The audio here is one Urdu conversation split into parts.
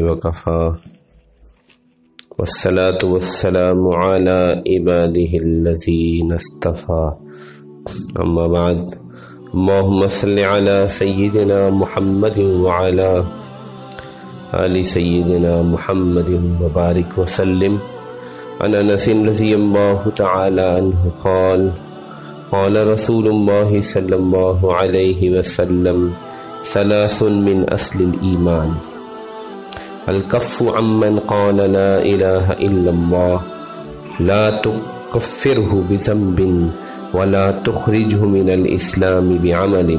وكفى والصلاة والسلام على عباده الذين اصطفى أما بعد اللهم صل على سيدنا محمد وعلى آل سيدنا محمد وبارك وسلم عن أنس رضي الله تعالى عنه قال قال رسول الله صلى الله عليه وسلم ثلاث من أصل الإيمان الكف عمن قال لا إله إلا الله لا تكفره بذنب ولا تخرجه من الإسلام بعمل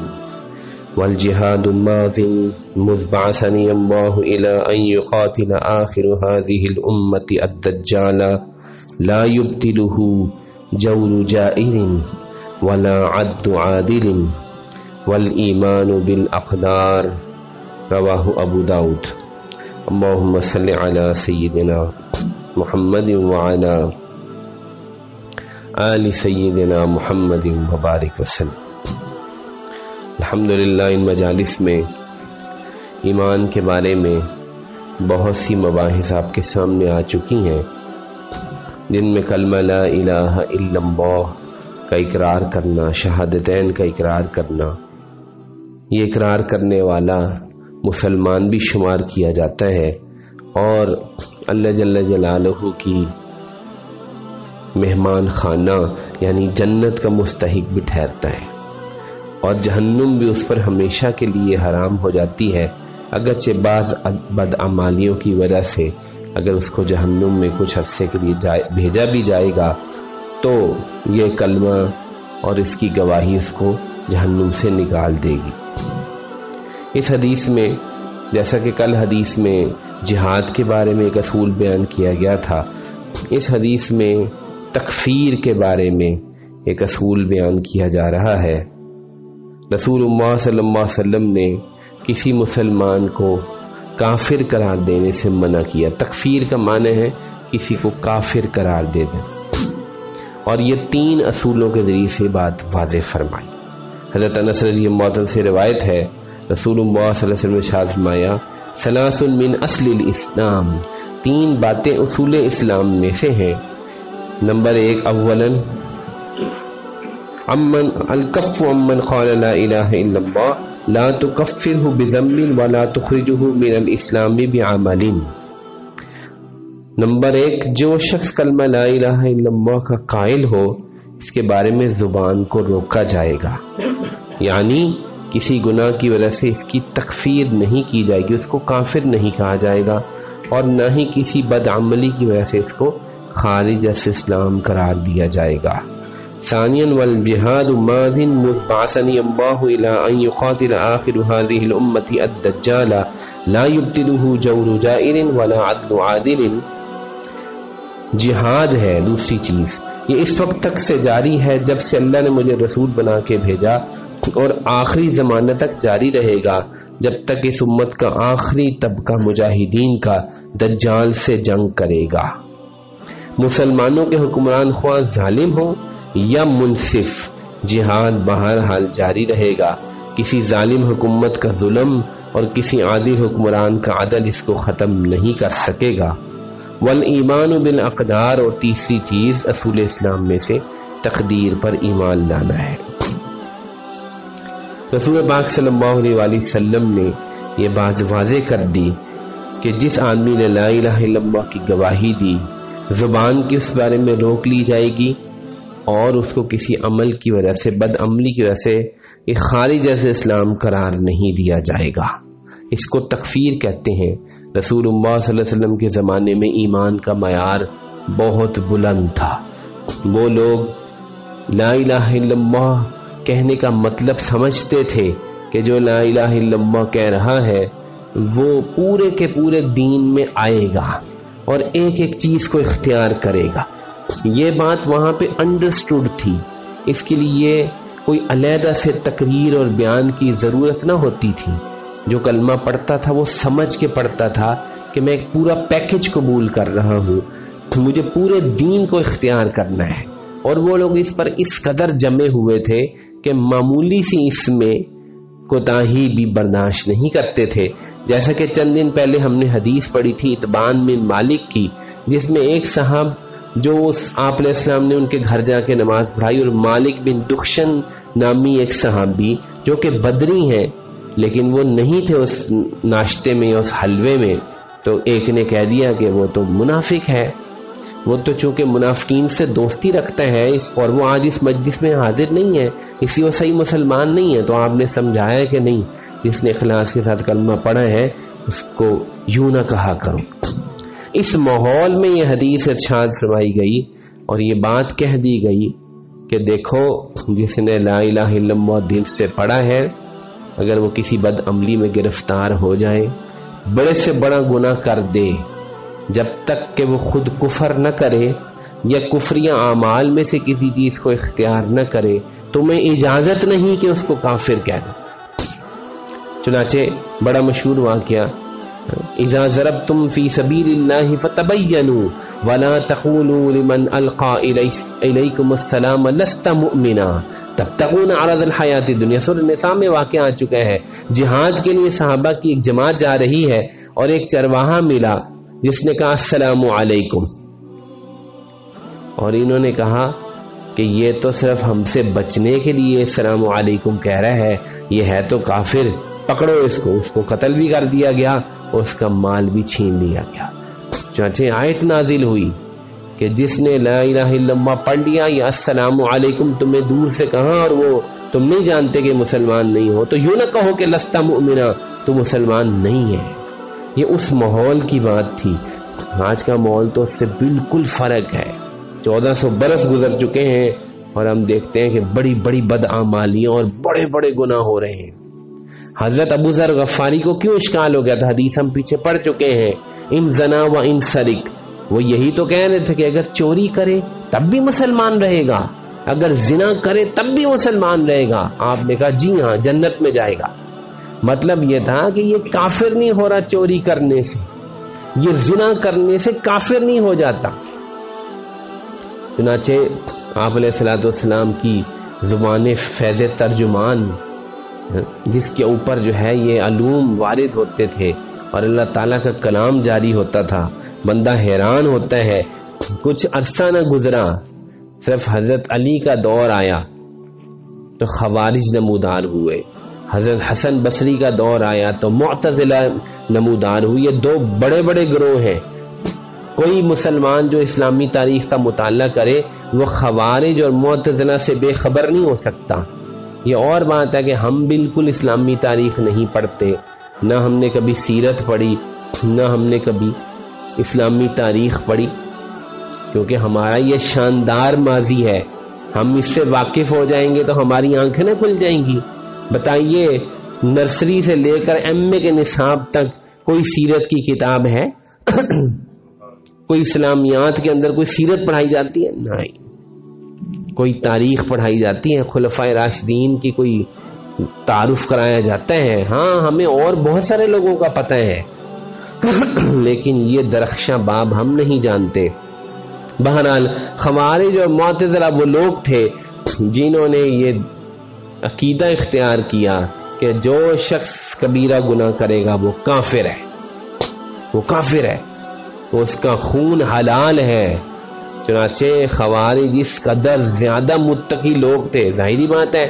والجهاد ماض مذ بعثني الله إلى أن يقاتل آخر هذه الأمة الدجال لا يبطله جور جائر ولا عد عادل والإيمان بالأقدار رواه أبو داود اللهم صل على سيدنا محمد وعلى آل سيدنا محمد وبارك وسلم۔ الحمدللہ ان مجالس میں ایمان کے بارے میں بہت سی مباحث آپ کے سامنے آ چکی ہیں، جن میں کلمہ لا الہ الا اللہ کا اقرار کرنا، شہادتین کا اقرار کرنا، یہ اقرار کرنے والا مسلمان بھی شمار کیا جاتا ہے اور اللہ جل جلالہ کی مہمان خانہ یعنی جنت کا مستحق بھی ٹھہرتا ہے، اور جہنم بھی اس پر ہمیشہ کے لیے حرام ہو جاتی ہے، اگرچہ بعض بدعمالیوں کی وجہ سے اگر اس کو جہنم میں کچھ عرصے کے لیے بھیجا بھی جائے گا تو یہ کلمہ اور اس کی گواہی اس کو جہنم سے نکال دے گی۔ اس حدیث میں جیسا کہ کل حدیث میں جہاد کے بارے میں ایک اصول بیان کیا گیا تھا، اس حدیث میں تکفیر کے بارے میں ایک اصول بیان کیا جا رہا ہے۔ رسول اللہ صلی اللہ علیہ وسلم نے کسی مسلمان کو کافر قرار دینے سے منع کیا۔ تکفیر کا معنی ہے کسی کو کافر قرار دے دیں، اور یہ تین اصولوں کے ذریعے سے بات واضح فرمائی۔ حضرت انس رضی اللہ عنہ سے روایت ہے، رسول اللہ صلی اللہ علیہ وسلم نے ارشاد فرمایا ثلاث من اصل الاسلام، تین باتیں اصول اسلام میں سے ہیں۔ نمبر ایک، اولاً الکف عمن قال لا الہ الا اللہ لا تکفرہ بذنب ولا تخرجہ من الاسلام بعمل۔ نمبر ایک، جو شخص کلمہ لا الہ الا اللہ کا قائل ہو اس کے بارے میں زبان کو روکا جائے گا، یعنی کسی گناہ کی وجہ سے اس کی تکفیر نہیں کی جائے گی، اس کو کافر نہیں کہا جائے گا، اور نہ ہی کسی بدعملی کی وجہ سے اس کو خارج از اسلام قرار دیا جائے گا۔ ثانیاً والجہاد ماض مذ بعثنی اللہ الی ان یقاتل آخر هذه الامة الدجال لا یبطلہ جور جائر ولا عدل عادل۔ جہاد ہے دوسری چیز، یہ اس وقت تک سے جاری ہے جب سے اللہ نے مجھے رسول بنا کے بھیجا، اور آخری زمانہ تک جاری رہے گا جب تک اس امت کا آخری طبقہ مجاہدین کا دجال سے جنگ کرے گا۔ مسلمانوں کے حکمران خواہ ظالم ہوں یا منصف، جہاد بہرحال جاری رہے گا۔ کسی ظالم حکومت کا ظلم اور کسی عادل حکمران کا عدل اس کو ختم نہیں کر سکے گا۔ والایمان بالاقدار، اور تیسری چیز اصول اسلام میں سے تقدیر پر ایمان لانا ہے۔ رسول پاک صلی اللہ علیہ وسلم نے یہ بات واضح کر دی کہ جس آدمی نے لا الہ الا اللہ کی گواہی دی، زبان کی اس بارے میں روک لی جائے گی، اور اس کو کسی عمل کی وجہ سے، بد عملی کی وجہ سے یہ خارج از اسلام قرار نہیں دیا جائے گا۔ اس کو تکفیر کہتے ہیں۔ رسول اللہ صلی اللہ علیہ وسلم کے زمانے میں ایمان کا معیار بہت بلند تھا، وہ لوگ لا الہ الا اللہ کہنے کا مطلب سمجھتے تھے کہ جو لا الہ الا اللہ کہہ رہا ہے وہ پورے کے پورے دین میں آئے گا اور ایک ایک چیز کو اختیار کرے گا۔ یہ بات وہاں پہ انڈرسٹوڈ تھی، اس کے لیے کوئی علیحدہ سے تقریر اور بیان کی ضرورت نہ ہوتی تھی. جو کلمہ پڑھتا تھا وہ سمجھ کے پڑھتا تھا کہ میں ایک پورا پیکج قبول کر رہا ہوں, مجھے پورے دین کو اختیار کرنا ہے. اور وہ لوگ اس پر اس قدر جمے ہوئے تھے کہ معمولی سی اس میں کوتاہی بھی برداشت نہیں کرتے تھے. جیسا کہ چند دن پہلے ہم نے حدیث پڑھی تھی اتبان بن مالک کی, جس میں ایک صاحب جو آپ علیہ السلام نے ان کے گھر جا کے نماز پڑھائی, اور مالک بن دخشن نامی ایک صحابی جو کہ بدری ہیں لیکن وہ نہیں تھے اس ناشتے میں, اس حلوے میں. تو ایک نے کہہ دیا کہ وہ تو منافق ہے, وہ تو چونکہ منافقین سے دوستی رکھتا ہے اور وہ آج اس مجلس میں حاضر نہیں ہے, اس لیے وہ صحیح مسلمان نہیں ہے. تو آپ نے سمجھایا کہ نہیں, جس نے اخلاص کے ساتھ کلمہ پڑھا ہے اس کو یوں نہ کہا کرو. اس ماحول میں یہ حدیث ارشاد فرمائی گئی اور یہ بات کہہ دی گئی کہ دیکھو جس نے لا الہ الا اللہ دل سے پڑھا ہے, اگر وہ کسی بد عملی میں گرفتار ہو جائے, بڑے سے بڑا گناہ کر دے, جب تک کہ وہ خود کفر نہ کرے یا کفریہ اعمال میں سے کسی چیز کو اختیار نہ کرے, تمہیں اجازت نہیں کہ اس کو کافر کہہ دو. چنانچہ بڑا مشہور واقعہ, اذا ضربتم فی سبیل اللہ فتبینوا ولا تقولوا لمن القى الیکم السلام لست مؤمنا تبتغون عرض الحیات الدنیا. سورۃ النساء میں واقعہ آ چکا ہے. جہاد کے لیے صحابہ کی ایک جماعت جا رہی ہے اور ایک چرواہا ملا جس نے کہا السلام علیکم, اور انہوں نے کہا کہ یہ تو صرف ہم سے بچنے کے لیے السلام علیکم کہہ رہا ہے, یہ ہے تو کافر, پکڑو اس کو قتل بھی کر دیا گیا اور اس کا مال بھی چھین لیا گیا. چنانچہ آیت نازل ہوئی کہ جس نے لا الہ الا اللہ پڑھ لیا یا السلام علیکم تمہیں دور سے کہا اور وہ تم نہیں جانتے کہ مسلمان نہیں ہو, تو یوں نہ کہو کہ لست مؤمنا, تو مسلمان نہیں ہے. یہ اس ماحول کی بات تھی. آج کا ماحول تو اس سے بالکل فرق ہے. 1400 برس گزر چکے ہیں اور ہم دیکھتے ہیں کہ بڑی بڑی بدعمالیاں اور بڑے بڑے گناہ ہو رہے ہیں. حضرت ابو ذر غفاری کو کیوں اشکال ہو گیا تھا؟ حدیث ہم پیچھے پڑھ چکے ہیں, ان زنا و ان سرق. وہ یہی تو کہہ رہے تھے کہ اگر چوری کرے تب بھی مسلمان رہے گا, اگر زنا کرے تب بھی مسلمان رہے گا. آپ نے کہا جی ہاں جنت میں جائے گا. مطلب یہ تھا کہ یہ کافر نہیں ہو رہا چوری کرنے سے, یہ زنا کرنے سے کافر نہیں ہو جاتا. چنانچہ آپ علیہ الصلوۃ والسلام کی زبان فیض ترجمان جس کے اوپر جو ہے یہ علوم وارد ہوتے تھے اور اللہ تعالیٰ کا کلام جاری ہوتا تھا, بندہ حیران ہوتا ہے. کچھ عرصہ نہ گزرا, صرف حضرت علی کا دور آیا تو خوارج نمودار ہوئے, حضرت حسن بصری کا دور آیا تو معتزلہ نمودار ہوئی. یہ دو بڑے بڑے گروہ ہیں. کوئی مسلمان جو اسلامی تاریخ کا مطالعہ کرے وہ خوارج اور معتزلہ سے بے خبر نہیں ہو سکتا. یہ اور بات ہے کہ ہم بالکل اسلامی تاریخ نہیں پڑھتے, نہ ہم نے کبھی سیرت پڑھی, نہ ہم نے کبھی اسلامی تاریخ پڑھی, کیونکہ ہمارا یہ شاندار ماضی ہے. ہم اس سے واقف ہو جائیں گے تو ہماری آنکھیں نہ کھل جائیں گی. بتائیے نرسری سے لے کر ایم اے کے نصاب تک کوئی سیرت کی کتاب ہے؟ کوئی اسلامیات کے اندر کوئی سیرت پڑھائی جاتی ہے؟ نہیں. کوئی تاریخ پڑھائی جاتی ہے؟ خلفائے راشدین کی کوئی تعارف کرایا جاتا ہے؟ ہاں ہمیں اور بہت سارے لوگوں کا پتہ ہے لیکن یہ درخشاں باب ہم نہیں جانتے. بہرحال خوارج اور معتزلہ وہ لوگ تھے جنہوں نے یہ عقیدہ اختیار کیا کہ جو شخص کبیرہ گناہ کرے گا وہ کافر ہے, وہ کافر ہے, اس کا خون حلال ہے. چنانچہ خوارج اس قدر زیادہ متقی لوگ تھے. ظاہری بات ہے,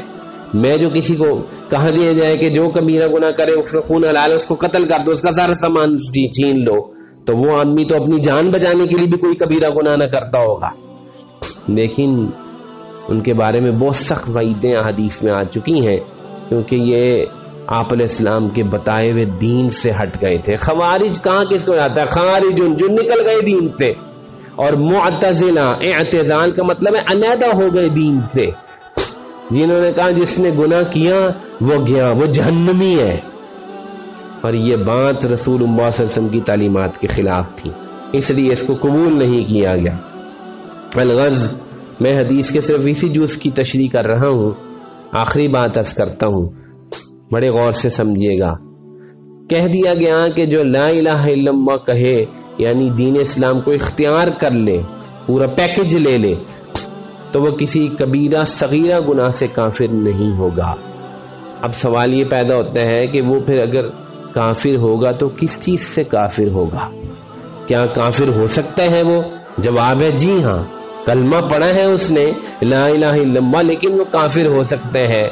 میں جو کسی کو کہا دیا جائے کہ جو کبیرہ گناہ کرے اس کا خون حلال ہے, اس کو قتل کر دو, اس کا سارا سامان چھین لو, تو وہ آدمی تو اپنی جان بچانے کے لیے بھی کوئی کبیرہ گناہ نہ کرتا ہوگا. لیکن ان کے بارے میں بہت سخت وعیدیں حدیث میں آ چکی ہیں, کیونکہ یہ آپ علیہ السلام کے بتائے ہوئے دین سے ہٹ گئے تھے. خوارج کہاں کس کو جاتا ہے؟ خارج جو نکل گئے دین سے, اور معتزلہ اعتزال کا مطلب ہے علیحدہ ہو گئے دین سے, جنہوں نے کہا جس نے گناہ کیا وہ گیا, وہ جہنمی ہے. اور یہ بات رسول اللہ صلی اللہ علیہ وسلم کی تعلیمات کے خلاف تھی, اس لیے اس کو قبول نہیں کیا گیا. الغرض میں حدیث کے صرف اسی جز کی تشریح کر رہا ہوں آخری بات عرض کرتا ہوں، بڑے غور سے سمجھیے گا. کہہ دیا گیا کہ جو لا الہ الا اللہ کہے، یعنی دین اسلام کو اختیار کر لے، پورا پیکج لے لے، تو وہ کسی کبیرہ صغیرہ گناہ سے کافر نہیں ہوگا. اب سوال یہ پیدا ہوتا ہے کہ وہ پھر اگر کافر ہوگا تو کس چیز سے کافر ہوگا؟ کیا کافر ہو سکتا ہے وہ؟ جواب ہے جی ہاں. کلمہ پڑھا ہے اس نے لا الہ الا اللہ، لیکن وہ کافر ہو سکتا ہے.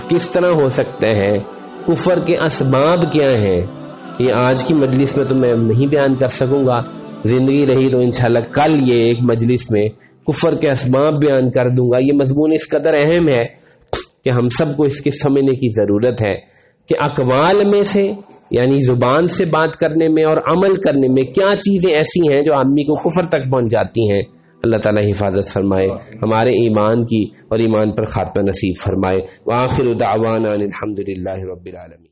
کس طرح ہو سکتا ہے؟ کفر کے اسباب کیا ہیں؟ یہ آج کی مجلس میں تو میں نہیں بیان کر سکوں گا، زندگی رہی تو انشاءاللہ کل یہ ایک مجلس میں کفر کے اسباب بیان کر دوں گا. یہ مضمون اس قدر اہم ہے کہ ہم سب کو اس کے سمجھنے کی ضرورت ہے کہ اقوال میں سے، یعنی زبان سے بات کرنے میں اور عمل کرنے میں کیا چیزیں ایسی ہیں جو آدمی کو کفر تک پہنچ جاتی ہیں. اللہ تعالیٰ حفاظت فرمائے، ہمارے ایمان کی اور ایمان پر خاتمہ نصیب فرمائے. وآخر دعوانا الحمدللہ رب العالمین.